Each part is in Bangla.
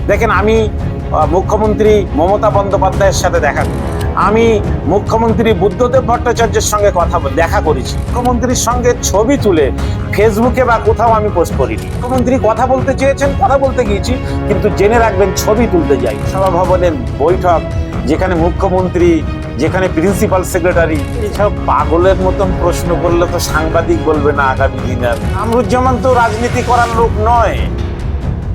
দেখেন, আমি মুখ্যমন্ত্রী মমতা বন্দ্যোপাধ্যায়ের সাথে দেখা করি, আমি মুখ্যমন্ত্রী বুদ্ধদেব ভট্টাচার্যের সঙ্গে দেখা করেছি। মুখ্যমন্ত্রীর সঙ্গে ছবি তুলে ফেসবুকে বা কোথাও আমি পোস্ট করিনি। মুখ্যমন্ত্রী কথা বলতে চেয়েছেন, কথা বলতে গিয়েছি, কিন্তু জেনে রাখবেন ছবি তুলতে যাই। সভা ভবনের বৈঠক, যেখানে মুখ্যমন্ত্রী, যেখানে প্রিন্সিপাল সেক্রেটারি, এইসব পাগলের মতন প্রশ্ন করলে তো সাংবাদিক বলবে না আগামী দিনের। কামরুজ্জামান তো রাজনীতি করার লোক নয়,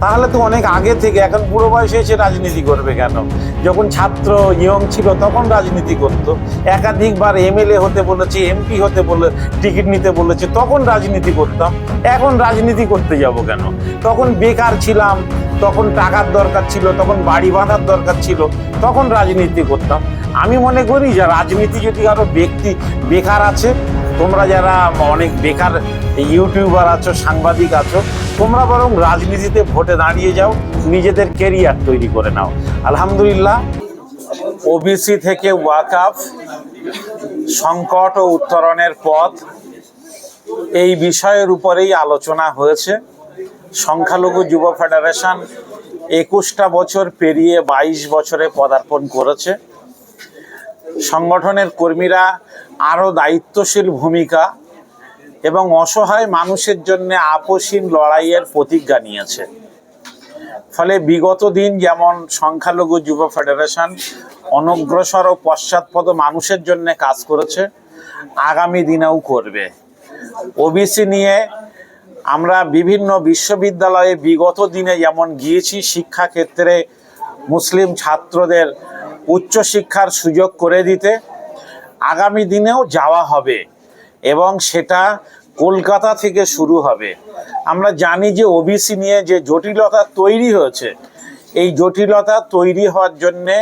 তাহলে তো অনেক আগে থেকে, এখন বুড়ো বয়সে এসে রাজনীতি করবে কেন? যখন ছাত্র ইয়ং ছিল তখন রাজনীতি করতো, একাধিকবার এমএলএ হতে বলেছে, এমপি হতে বলে টিকিট নিতে বলেছে, তখন রাজনীতি করতাম। এখন রাজনীতি করতে যাব কেন? তখন বেকার ছিলাম, তখন টাকার দরকার ছিল, তখন বাড়ি বাঁধার দরকার ছিল, তখন রাজনীতি করতাম। আমি মনে করি যে রাজনীতি যদি আরো ব্যক্তি বেকার আছে, তোমরা যারা অনেক বেকার ইউটিউবার আছো, সাংবাদিক আছো, তোমরা বরং রাজনীতিতে ভোটে দাঁড়িয়ে যাও, নিজেদের কেরিয়ার তৈরি করে নাও। আলহামদুলিল্লাহ, ওবিসি থেকে ওয়াকফ সংকট ও উত্তরণের পথ, এই বিষয়ের উপরেই আলোচনা হয়েছে। সংখ্যালঘু যুব ফেডারেশন 21টা বছর পেরিয়ে 22 বছরে পদার্পণ করেছে। সংগঠনের কর্মীরা আরও দায়িত্বশীল ভূমিকা এবং অসহায় মানুষের জন্য আপোষহীন লড়াইয়ের প্রতিজ্ঞা নিয়েছে। ফলে বিগত দিন যেমন সংখ্যালঘু যুব ফেডারেশন অনগ্রসর ও পশ্চাৎপদ মানুষের জন্য কাজ করেছে, আগামী দিনেও করবে। ওবিসি নিয়ে আমরা বিভিন্ন বিশ্ববিদ্যালয়ে বিগত দিনে যেমন গিয়েছি, শিক্ষাক্ষেত্রে মুসলিম ছাত্রদের উচ্চশিক্ষার সুযোগ করে দিতে, আগামী দিনেও যাওয়া হবে এবং সেটা কলকাতা থেকে শুরু হবে। আমরা জানি যে ওবিসি নিয়ে যে জটিলতা তৈরি হয়েছে, এই জটিলতা তৈরি হওয়ার জন্যে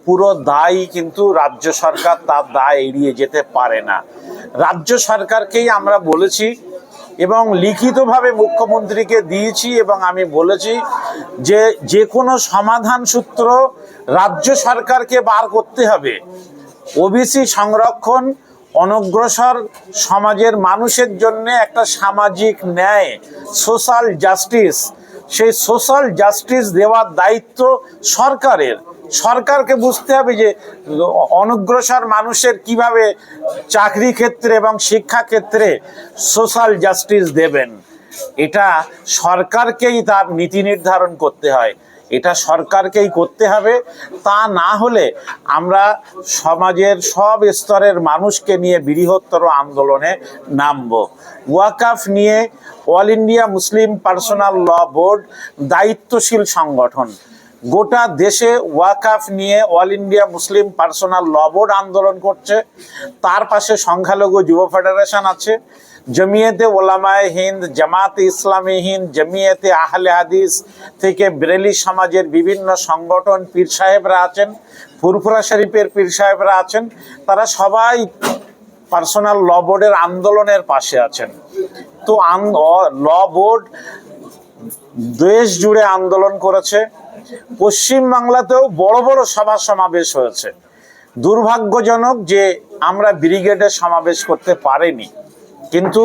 পুরো দায় কিন্তু রাজ্য সরকার, তার দায় এড়িয়ে যেতে পারে না। রাজ্য সরকারকেই আমরা বলেছি এবং লিখিতভাবে মুখ্যমন্ত্রীকে দিয়েছি এবং আমি বলেছি যে যে কোনো সমাধান সূত্র রাজ্য সরকারকে বার করতে হবে। ওবিসি সংরক্ষণ অনগ্রসর সমাজের মানুষের জন্য একটা সামাজিক ন্যায়, সোশ্যাল জাস্টিস, সেই সোশ্যাল জাস্টিস দেওয়ার দায়িত্ব সরকারের। সরকারকে বুঝতে হবে যে অনগ্রসর মানুষের কিভাবে চাকরি ক্ষেত্রে এবং শিক্ষা ক্ষেত্রে সোশ্যাল জাস্টিস দেবেন। এটা সরকারকেই তার নীতি নির্ধারণ করতে হয়, এটা সরকারকেই করতে হবে। তা না হলে আমরা সমাজের সব স্তরের মানুষকে নিয়ে বৃহত্তর আন্দোলনে নামব। ওয়াকফ নিয়ে অল ইন্ডিয়া মুসলিম পার্সোনাল ল বোর্ড দায়িত্বশীল সংগঠন। গোটা দেশে ওয়াকফ নিয়ে অল ইন্ডিয়া মুসলিম পার্সোনাল ল বোর্ড আন্দোলন করছে। তার পাশে সংখ্যালঘু যুব ফেডারেশন আছে, জমিয়তে ওলামায়ে হিন্দ, জামাতে ইসলামী হিন্দ, জমিয়তে আহলে হাদিস থেকে বেরেলি সমাজের বিভিন্ন সংগঠন, পীর সাহেবরা আছেন, ফুরফুরা শরীফের পীর সাহেবরা আছেন। তারা সবাই পার্সোনাল ল বোর্ডের আন্দোলনের পাশে আছেন। তো ল বোর্ড দেশ জুড়ে আন্দোলন করেছে। পশ্চিমবাংলাতেও বড় বড় সভা সমাবেশ হয়েছে। দুর্ভাগ্যজনক যে আমরা ব্রিগেডে সমাবেশ করতে পারিনি, কিন্তু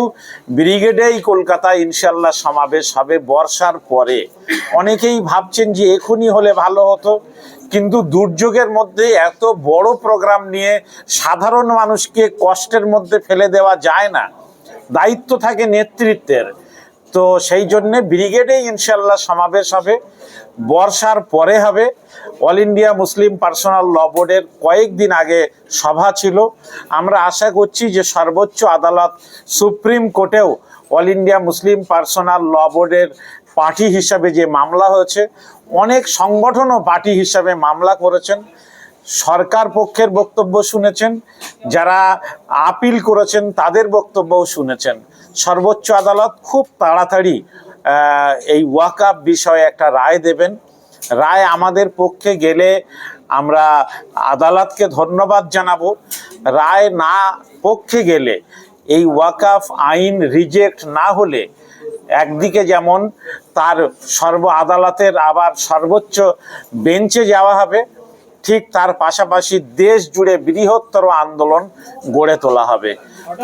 ব্রিগেডেই কলকাতায় ইনশাল্লাহ সমাবেশ হবে বর্ষার পরে। অনেকেই ভাবছেন যে এখনই হলে ভালো হতো, কিন্তু দুর্যোগের মধ্যে এত বড় প্রোগ্রাম নিয়ে সাধারণ মানুষকে কষ্টের মধ্যে ফেলে দেওয়া যায় না, দায়িত্ব থাকে নেতৃত্বের। তো সেই জন্যে ব্রিগেডেই ইনশাল্লাহ সমাবেশ হবে, বর্ষার পরে হবে। All India Muslim personal law বোর্ডের কয়েকদিন আগে সভা ছিল। আমরা আশা করছি যে সর্বোচ্চ আদালত, সুপ্রিম কোর্টেও all India Muslim personal law বোর্ডের পার্টি হিসাবে যে মামলা হয়েছে, অনেক সংগঠনও পার্টি হিসাবে মামলা করেছেন, সরকার পক্ষের বক্তব্য শুনেছেন, যারা আপিল করেছেন তাদের বক্তব্যও শুনেছেন। সর্বোচ্চ আদালত খুব তাড়াতাড়ি এই ওয়াকফ বিষয়ে একটা রায় দেবেন। রায় আমাদের পক্ষে গেলে আমরা আদালতকে ধন্যবাদ জানাবো। রায় না পক্ষে গেলে, এই ওয়াকফ আইন রিজেক্ট না হলে, একদিকে যেমন তার আদালতের আবার সর্বোচ্চ বেঞ্চে যাওয়া হবে, ঠিক তার পাশাপাশি দেশ জুড়ে বৃহত্তর আন্দোলন গড়ে তোলা হবে।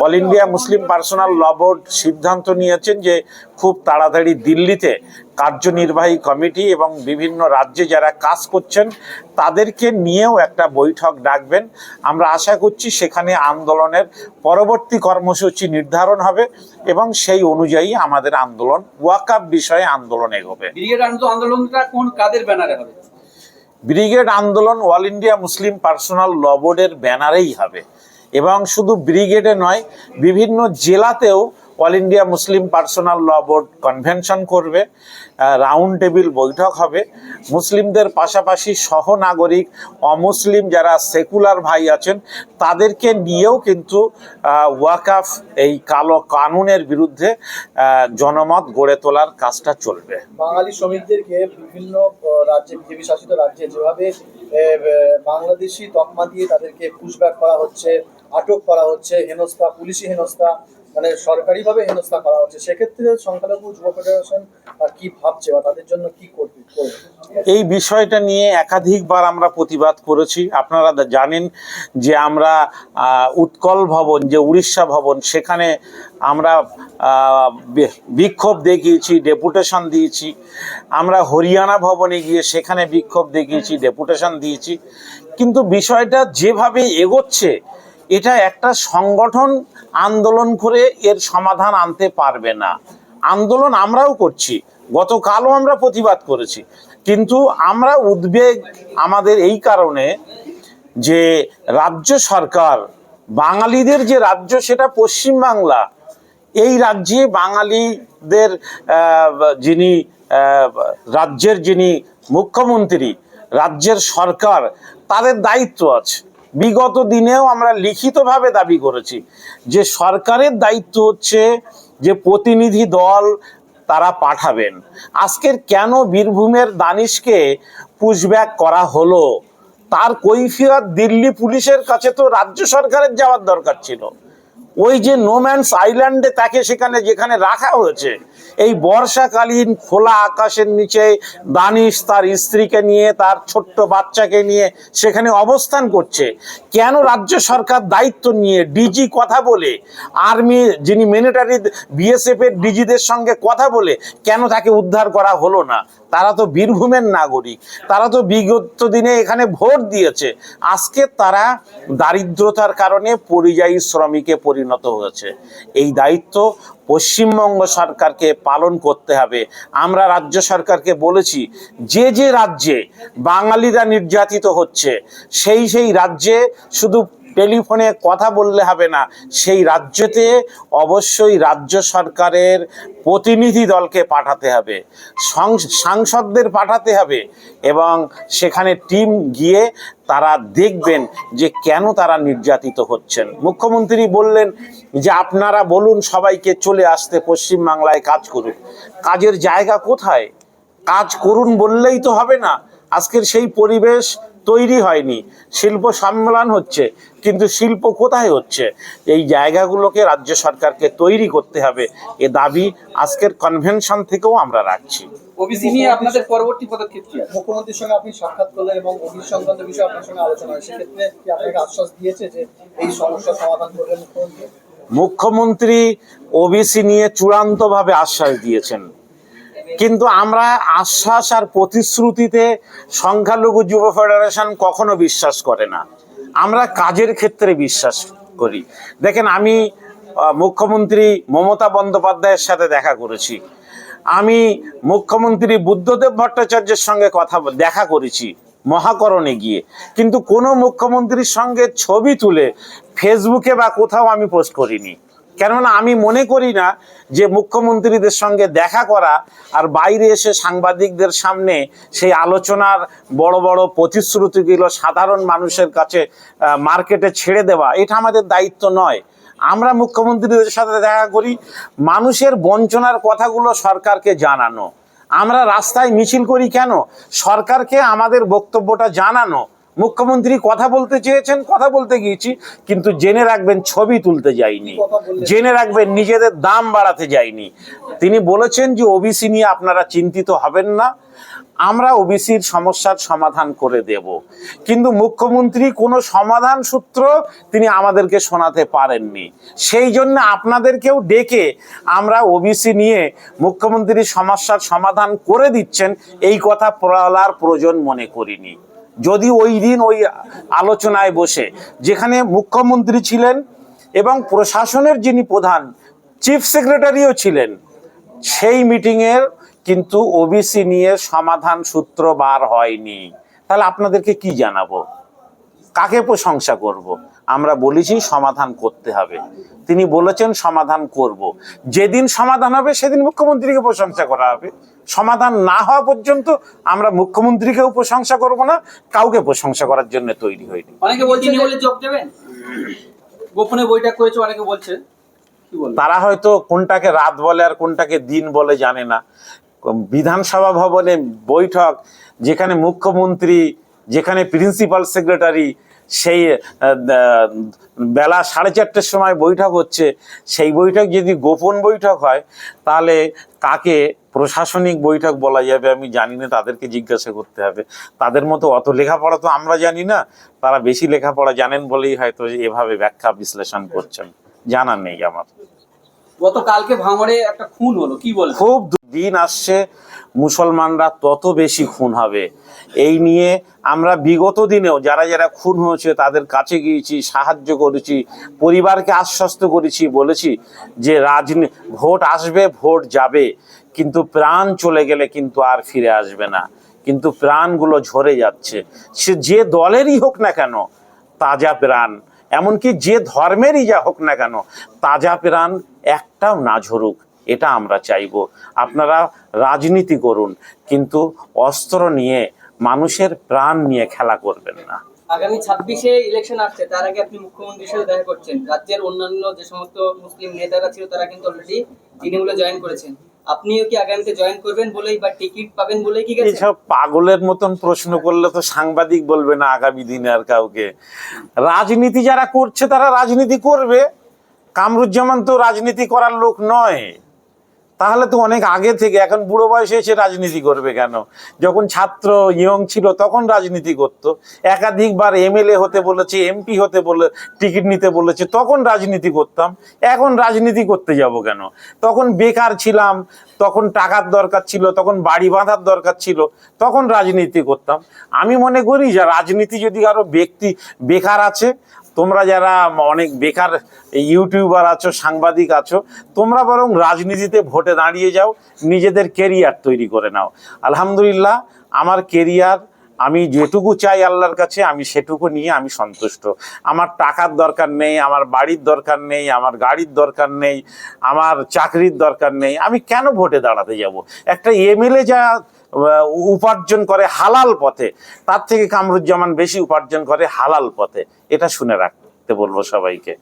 অল ইন্ডিয়া মুসলিম পার্সোনাল ল বোর্ড সিদ্ধান্ত নিয়েছেন যে খুব তাড়াতাড়ি দিল্লিতে কার্যনির্বাহী কমিটি এবং বিভিন্ন রাজ্যে যারা কাজ করছেন তাদেরকে নিয়েও একটা বৈঠক ডাকবেন। আমরা আশা করছি সেখানে আন্দোলনের পরবর্তী কর্মসূচি নির্ধারণ হবে এবং সেই অনুযায়ী আমাদের আন্দোলন ওয়াকআপ বিষয়ে আন্দোলন এগোবে। ব্রিগেড আন্দোলনটা কোন কাদের ব্যানারে হবে? ব্রিগেড আন্দোলন all India Muslim personal law বোর্ডের ব্যানারেই হবে এবং শুধু ব্রিগেডে নয়, বিভিন্ন জেলাতেও অল ইন্ডিয়া মুসলিম পার্সোনাল ল বোর্ড কনভেনশন করবে, রাউন্ড টেবিল বৈঠক হবে। মুসলিমদের পাশাপাশি সহনাগরিক অমুসলিম যারা সেকুলার ভাই আছেন তাদেরকে নিয়েও কিন্তু ওয়াকআফ এই কালো কানুনের বিরুদ্ধে জনমত গড়ে তোলার কাজটা চলবে। বাঙালি শ্রমিকদেরকে বিভিন্ন রাজ্যে, বিজেপি শাসিত রাজ্যে যেভাবে বাংলাদেশি তকমা দিয়ে তাদেরকে পুশব্যাক করা হচ্ছে, আটক করা হচ্ছে, হেনস্থা, পুলিশি হেনস্থা, মানে সরকারিভাবে হেনস্থা করা হচ্ছে, সেক্ষেত্রে সংখ্যালঘু যুব ফেডারেশন কি ভাবছে বা তাদের জন্য কি করবে? এই বিষয়টা নিয়ে একাধিকবার আমরা প্রতিবাদ করেছি। আপনারা জানেন যে আমরা উৎকল ভবন, যে উড়িষ্যা ভবন, সেখানে আমরা বিক্ষোভ দেখিয়েছি, ডেপুটেশন দিয়েছি। আমরা হরিয়ানা ভবনে গিয়ে সেখানে বিক্ষোভ দেখিয়েছি, ডেপুটেশন দিয়েছি। কিন্তু বিষয়টা যেভাবে এগোচ্ছে, এটা একটা সংগঠন আন্দোলন করে এর সমাধান আনতে পারবে না। আন্দোলন আমরাও করছি, গতকালও আমরা প্রতিবাদ করেছি, কিন্তু আমরা উদ্বেগ আমাদের এই কারণে যে রাজ্য সরকার, বাঙালিদের যে রাজ্য সেটা পশ্চিমবাংলা, এই রাজ্যে বাঙালিদের যিনি রাজ্যের যিনি মুখ্যমন্ত্রী, রাজ্যের সরকার, তাদের দায়িত্ব আছে। বিগত দিনেও আমরা লিখিতভাবে দাবি করেছি যে সরকারের দায়িত্ব হচ্ছে যে প্রতিনিধি দল তারা পাঠাবেন। আজকের কেন বীরভূমের দানিশকে পুশব্যাক করা হলো, তার কৈফিয়ত দিল্লি পুলিশের কাছে তো রাজ্য সরকারের যাওয়ার দরকার ছিল। ওই যে নোম্যান্স আইল্যান্ডে তাকে সেখানে যেখানে রাখা হয়েছে, এই বর্ষাকালীন খোলা আকাশের নিচে দানিশ তার স্ত্রীকে নিয়ে, তার ছোট্ট বাচ্চাকে নিয়ে সেখানে অবস্থান করছে। কেন রাজ্য সরকার দায়িত্ব নিয়ে ডিজি কথা বলে, আর্মি যিনি মিলিটারি বিএসএফ এর ডিজিদের সঙ্গে কথা বলে কেন তাকে উদ্ধার করা হলো না? তারা তো বীরভূমের নাগরিক, তারা তো বিগত দিনে এখানে ভোট দিয়েছে। আজকে তারা দারিদ্রতার কারণে পরিযায়ী শ্রমিকে পরিণত হয়েছে। এই দায়িত্ব পশ্চিমবঙ্গ সরকারকে পালন করতে হবে। আমরা রাজ্য সরকারকে বলেছি যে যে রাজ্যে বাঙালিরা নির্যাতিত হচ্ছে সেই রাজ্যে শুধু টেলিফোনে কথা বললে হবে না, সেই রাজ্যতে অবশ্যই রাজ্য সরকারের প্রতিনিধি দলকে পাঠাতে হবে, সাংসদদের পাঠাতে হবে এবং সেখানে টিম গিয়ে তারা দেখবেন যে কেন তারা নির্যাতিত হচ্ছেন। মুখ্যমন্ত্রী বললেন যে আপনারা বলুন সবাইকে চলে আসতে পশ্চিমবাংলায় কাজ করুন। কাজের জায়গা কোথায়? কাজ করুন বললেই তো হবে না। আজকের সেই পরিবেশ তৈরি হয়নি। শিল্প সম্মেলন হচ্ছে, কিন্তু শিল্প কোথায় হচ্ছে? এই জায়গাগুলোকে রাজ্য সরকারকে তৈরি করতে হবে। এ দাবি আজকের কনভেনশন থেকেও আমরা রাখছি। ওবিসি নিয়ে আপনাদের পরবর্তী পদক্ষেপ কি? মুখ্যমন্ত্রীর সঙ্গে আপনি সাক্ষাৎ করলেন এবং ওবিসি সংক্রান্ত বিষয়ে আপনার সঙ্গে আলোচনা হয়, সেক্ষেত্রে কি আপনাকে আশ্বাস দিয়েছে যে এই সমস্যার সমাধান করবেন মুখ্যমন্ত্রী? মুখ্যমন্ত্রী ওবিসি নিয়ে চূড়ান্তভাবে আশ্বাস দিয়েছেন, কিন্তু আমরা আশ্বাস আর প্রতিশ্রুতিতে সংখ্যালঘু যুব ফেডারেশন কখনো বিশ্বাস করে না। আমরা কাজের ক্ষেত্রে বিশ্বাস করি। দেখেন, আমি মুখ্যমন্ত্রী মমতা বন্দ্যোপাধ্যায়ের সাথে দেখা করেছি, আমি মুখ্যমন্ত্রী বুদ্ধদেব ভট্টাচার্যের সঙ্গে দেখা করেছি মহাকরণে গিয়ে, কিন্তু কোনো মুখ্যমন্ত্রীর সঙ্গে ছবি তুলে ফেসবুকে বা কোথাও আমি পোস্ট করিনি। কেননা আমি মনে করি না যে মুখ্যমন্ত্রীদের সঙ্গে দেখা করা আর বাইরে এসে সাংবাদিকদের সামনে সেই আলোচনার বড় বড় প্রতিশ্রুতিগুলো সাধারণ মানুষের কাছে মার্কেটে ছেড়ে দেওয়া, এটা আমাদের দায়িত্ব নয়। আমরা মুখ্যমন্ত্রীদের সাথে দেখা করি মানুষের বঞ্চনার কথাগুলো সরকারকে জানানো। আমরা রাস্তায় মিছিল করি কেন? সরকারকে আমাদের বক্তব্যটা জানানো। মুখ্যমন্ত্রী কথা বলতে চেয়েছেন, কথা বলতে গিয়েছি, কিন্তু জেনে রাখবেন ছবি তুলতে যাইনি, জেনে রাখবেন নিজেদের দাম বাড়াতে যায়নি। তিনি বলেছেন যে ওবিসি নিয়ে আপনারা চিন্তিত হবেন না, আমরা ওবিসির সমস্যার সমাধান করে দেব, কিন্তু মুখ্যমন্ত্রী কোনো সমাধান সূত্র তিনি আমাদেরকে শোনাতে পারেননি। সেই জন্য আপনাদেরকেও ডেকে আমরা ওবিসি নিয়ে মুখ্যমন্ত্রীর সমস্যার সমাধান করে দিচ্ছেন এই কথা বলার প্রয়োজন মনে করিনি। যদি ওই দিন ওই আলোচনায় বসে যেখানে মুখ্যমন্ত্রী ছিলেন এবং প্রশাসনের যিনি প্রধান চিফ সেক্রেটারিও ছিলেন, সেই মিটিংয়ের কিন্তু ওবিসি নিয়ে সমাধান সূত্র বার হয়নি, তাহলে আপনাদেরকে কি জানাবো, কাকে প্রশংসা করব? আমরা বলেছি সমাধান করতে হবে, তিনি বলেছেন সমাধান করব। যেদিন সমাধান হবে সেদিন মুখ্যমন্ত্রীকে প্রশংসা করা হবে। সমাধান না হওয়া পর্যন্ত আমরা মুখ্যমন্ত্রীকেও প্রশংসা করব না, কাউকে প্রশংসা করার জন্য তৈরি হয়নি। অনেকে বলছেন যে বলে যোগ দেবেন, গোপনে বৈঠক করেছে অনেকে বলছেন, কি বলবেন? তারা হয়তো কোনটাকে রাত বলে আর কোনটাকে দিন বলে জানে না। বিধানসভা ভবনে বৈঠক, যেখানে মুখ্যমন্ত্রী, যেখানে প্রিন্সিপাল সেক্রেটারি, সেই বেলা 4:30টার সময় বৈঠক হচ্ছে, সেই বৈঠক যদি গোপন বৈঠক হয় তাহলে কাকে প্রশাসনিক বৈঠক বলা যাবে আমি জানি না, তাদেরকে জিজ্ঞাসা করতে হবে। তাদের মতো অত লেখাপড়া তো আমরা জানি না, তারা বেশি লেখাপড়া জানেন বলেই হয়তো এভাবে ব্যাখ্যা বিশ্লেষণ করছেন, জানা নেই আমার। গতকালকে ভাঙড়ে একটা খুন হলো, কি বলবেন? খুব দিন আসছে মুসলমানরা তত বেশি খুন হবে, এই নিয়ে আমরা বিগত দিনেও যারা যারা খুন হয়েছে তাদের কাছে গিয়েছি, সাহায্য করেছি, পরিবারকে আশ্বস্ত করেছি, বলেছি যে ভোট আসবে, ভোট যাবে, কিন্তু প্রাণ চলে গেলে কিন্তু আর ফিরে আসবে না। কিন্তু প্রাণগুলো ঝরে যাচ্ছে, সে যে দলেরই হোক না কেন, তাজা প্রাণ, এমনকি যে ধর্মেরই যা হোক না কেন, তাজা প্রাণ একটাও না ঝরুক, এটা আমরা চাইবো। আপনারা রাজনীতি করুন, কিন্তু অস্ত্র নিয়ে মানুষের প্রাণ নিয়ে খেলা করবেন না। আগামী 26-এ ইলেকশন আসছে, তার আগে আপনি মুখ্যমন্ত্রীর সাথে দেখা করছেন। রাজ্যের অন্যান্য যে সমস্ত মুসলিম নেতারা ছিল তারা কিন্তু অলরেডি তৃণমূলে জয়েন করেছেন। আপনিও কি আগামীতে জয়েন করবেন বলেই বা টিকিট পাবেন বলেই কি গেছেন? এইসব পাগলের মতন প্রশ্ন করলে তো সাংবাদিক বলবে না আগামী দিনে আর কাউকে। রাজনীতি যারা করছে তারা রাজনীতি করবে, কামরুজ্জামান তো রাজনীতি করার লোক নয়, তাহলে তো অনেক আগে থেকে, এখন বুড়ো বয়সে এসে রাজনীতি করবে কেন? যখন ছাত্র ইয়ং ছিল তখন রাজনীতি করত, একাধিকবার এমএলএ হতে বলেছে, এমপি হতে বলে টিকিট নিতে বলেছে, তখন রাজনীতি করতাম। এখন রাজনীতি করতে যাব কেন? তখন বেকার ছিলাম, তখন টাকার দরকার ছিল, তখন বাড়ি বাঁধার দরকার ছিল, তখন রাজনীতি করতাম। আমি মনে করি যে রাজনীতি যদি আরো ব্যক্তি বেকার আছে, তোমরা যারা অনেক বেকার ইউটিউবার আছো, সাংবাদিক আছো, তোমরা বরং রাজনীতিতে ভোটে দাঁড়িয়ে যাও, নিজেদের কেরিয়ার তৈরি করে নাও। আলহামদুলিল্লাহ, আমার কেরিয়ার আমি যেটুকু চাই আল্লাহর কাছে, আমি সেটুকু নিয়ে আমি সন্তুষ্ট। আমার টাকার দরকার নেই, আমার বাড়ির দরকার নেই, আমার গাড়ির দরকার নেই, আমার চাকরির দরকার নেই। আমি কেন ভোটে দাঁড়াতে যাব? একটা এমএলএ যা উপার্জন করে হালাল পথে, তার থেকে কামরুজ্জামান বেশি উপার্জন করে হালাল পথে, এটা শুনে রাখতে বলবো সবাইকে।